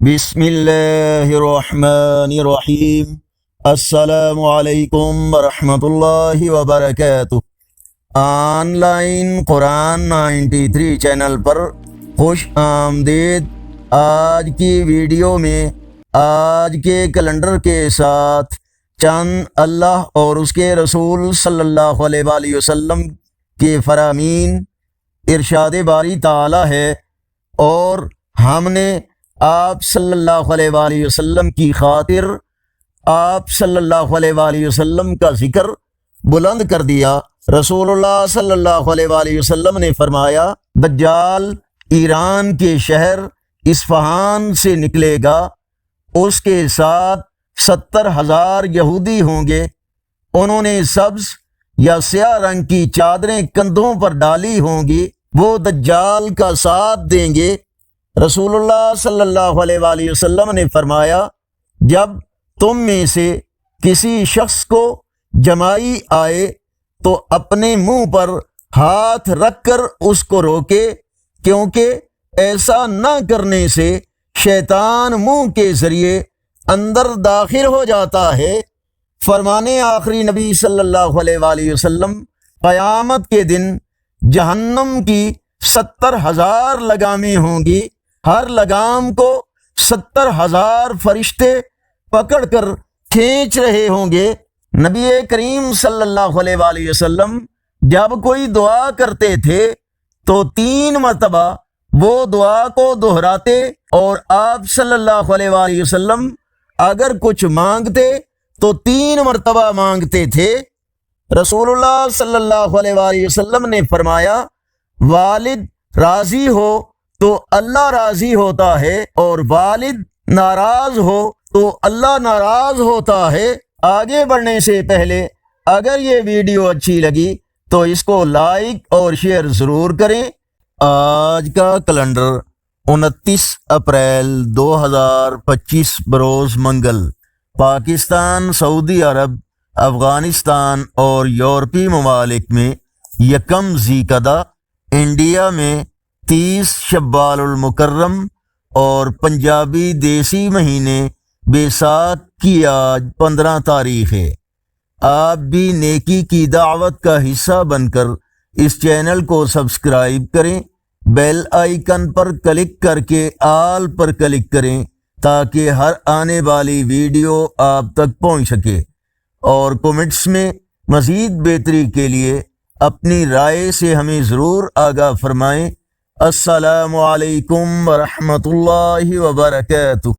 بسم اللہ الرحمن الرحیم۔ السلام علیکم ورحمۃ اللہ وبرکاتہ۔ آن لائن قرآن 93 چینل پر خوش آمدید۔ آج کی ویڈیو میں آج کے کیلنڈر کے ساتھ چند اللہ اور اس کے رسول صلی اللہ علیہ وآلہ وسلم کے فرامین ارشاد باری تعالی ہے، اور ہم نے آپ صلی اللہ علیہ وآلہ وسلم کی خاطر آپ صلی اللہ علیہ وآلہ وسلم کا ذکر بلند کر دیا۔ رسول اللہ صلی اللہ علیہ وآلہ وسلم نے فرمایا، دجال ایران کے شہر اصفہان سے نکلے گا، اس کے ساتھ 70,000 یہودی ہوں گے، انہوں نے سبز یا سیاہ رنگ کی چادریں کندھوں پر ڈالی ہوں گی، وہ دجال کا ساتھ دیں گے۔ رسول اللہ صلی اللہ علیہ وآلہ وسلم نے فرمایا، جب تم میں سے کسی شخص کو جمائی آئے تو اپنے منہ پر ہاتھ رکھ کر اس کو روکے، کیونکہ ایسا نہ کرنے سے شیطان منہ کے ذریعے اندر داخل ہو جاتا ہے۔ فرمانے آخری نبی صلی اللہ علیہ وآلہ وسلم، قیامت کے دن جہنم کی 70,000 لگامیں ہوں گی، ہر لگام کو 70,000 فرشتے پکڑ کر کھینچ رہے ہوں گے۔ نبی کریم صلی اللہ علیہ وآلہ وسلم جب کوئی دعا کرتے تھے تو 3 مرتبہ وہ دعا کو دہراتے، اور آپ صلی اللہ علیہ وآلہ وسلم اگر کچھ مانگتے تو 3 مرتبہ مانگتے تھے۔ رسول اللہ صلی اللہ علیہ وآلہ وسلم نے فرمایا، والد راضی ہو تو اللہ راضی ہوتا ہے، اور والد ناراض ہو تو اللہ ناراض ہوتا ہے۔ آگے بڑھنے سے پہلے اگر یہ ویڈیو اچھی لگی تو اس کو لائک اور شیئر ضرور کریں۔ آج کا کیلنڈر 29 اپریل 2025 بروز منگل، پاکستان، سعودی عرب، افغانستان اور یورپی ممالک میں 1 ذی القعدہ، انڈیا میں 30 شوال المکرم، اور پنجابی دیسی مہینے بیساکھ کی آج 15 تاریخ ہے۔ آپ بھی نیکی کی دعوت کا حصہ بن کر اس چینل کو سبسکرائب کریں، بیل آئیکن پر کلک کر کے آل پر کلک کریں تاکہ ہر آنے والی ویڈیو آپ تک پہنچ سکے، اور کومنٹس میں مزید بہتری کے لیے اپنی رائے سے ہمیں ضرور آگاہ فرمائیں۔ السلام علیکم ورحمۃ اللہ وبرکاتہ۔